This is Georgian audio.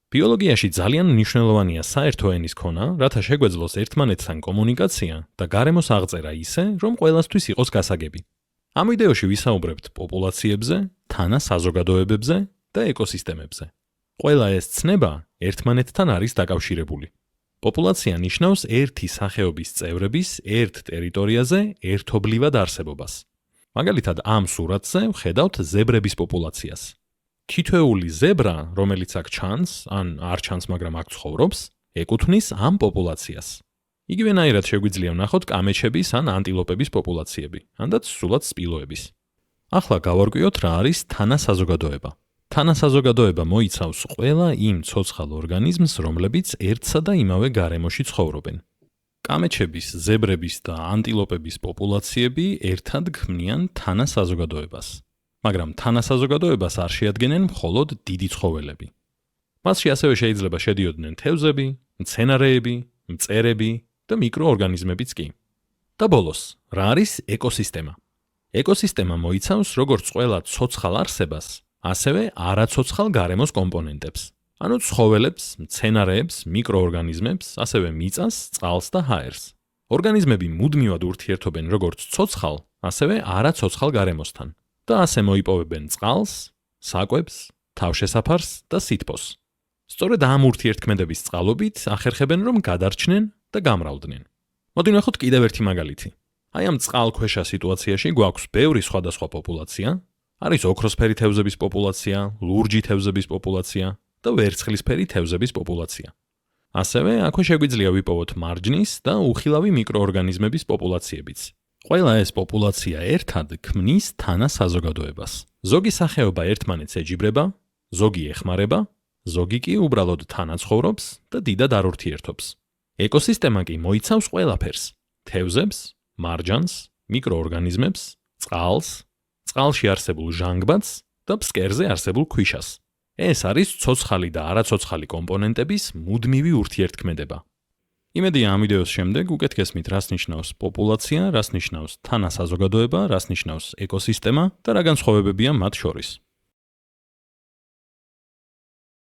ბიოლოგიაში ძალიან მნიშვნელოვანია საერთო ენის ქონა, რათა შეგვეძლოს ერთმანეთთან კომუნიკაცია და გარემოს აღწერა ისე, რომ ყველასთვის იყოს გასაგები. ამ ვიდეოში ვისაუბრებთ პოპულაციებზე, თანასაზოგადოებებზე და ეკოსისტემებზე. ყველა ეს ცნება ერთმანეთთან არის დაკავშირებული. პოპულაცია ნიშნავს ერთი სახეობის წევრების ერთ ტერიტორიაზე ერთობლივად არსებობას. მაგალითად, ამ სურათზე ვხედავთ ზებრების პოპულაციას. თითოეული ზებრა, რომელიც აქ ჩანს, ან არ ჩანს, მაგრამ აქ ცხოვრობს, ეკუთვნის ამ პოპულაციას. იგივენაირად შეგვიძლია ვნახოთ კამეჩების ან ანტილოპების პოპულაციები, ანდაც სულაც სპილოების. ახლა გავარკვიოთ რა არის თანასაზოგადოება. თანასაზოგადოება მოიცავს ყველა იმ ცოცხალ ორგანიზმს, რომლებიც ერთსა და იმავე გარემოში ცხოვრობენ. კამეჩების, ზებრების და ანტილოპების პოპულაციები ერთად ქმნიან თანასაზოგადოებას. მაგრამ თანასაზოგადოებას არ შეადგენენ მხოლოდ დიდი ცხოველები. მასში ასევე შეიძლება შედიოდნენ თევზები, მცენარეები, მწერები და მიკროორგანიზმებიც კი. და ბოლოს, რა არის ეკოსისტემა? ეკოსისტემა მოიცავს როგორც ყველა ცოცხალ არსებას, ასევე არაცოცხალ გარემოს კომპონენტებს, ანუ ცხოველებს, მცენარეებს, მიკროორგანიზმებს, ასევე მიწას, წყალს და ჰაერს. ორგანიზმები მუდმივად ურთიერთობენ როგორც ცოცხალ, ასევე არაცოცხალ გარემოსთან და ასე მოიპოვებენ წყალს, საკვებს, თავშესაფარს და სითბოს. სწორედ ამ ურთიერთქმედების წყალობით ახერხებენ, რომ გადარჩნენ და გამრავლდნენ. მოდი ვნახოთ კიდევ ერთი მაგალითი. აი ამ წყალქვეშა სიტუაციაში გვაქვს ბევრი სხვადასხვა პოპულაცია, არის ოქროსფერი თევზების პოპულაცია, ლურჯი თევზების პოპულაცია და ვერცხლისფერი თევზების პოპულაცია. ასევე აქვე შეგვიძლია ვიპოვოთ მარჯნის და უხილავი მიკროორგანიზმების პოპულაციებიც. ყველა ეს პოპულაცია ერთად ქმნის თანასაზოგადოებას. ზოგი სახეობა ერთმანეთს ეჯიბრება, ზოგი ეხმარება, ზოგი კი უბრალოდ თანაცხოვრობს და დიდად არ ურთიერთობს. ეკოსისტემა კი მოიცავს ყველაფერს: თევზებს, მარჯანს, მიკროორგანიზმებს, წყალს, წყალში არსებულ ჟანგბადს და ფსკერზე არსებულ ქვიშას. ეს არის ცოცხალი და არაცოცხალი კომპონენტების მუდმივი ურთიერთქმედება. იმედია ამ ვიდეოს შემდეგ უკეთ გესმით, რას ნიშნავს პოპულაცია, რას ნიშნავს თანასაზოგადოება, რას ნიშნავს ეკოსისტემა და რა განსხვავებებია მათ შორის.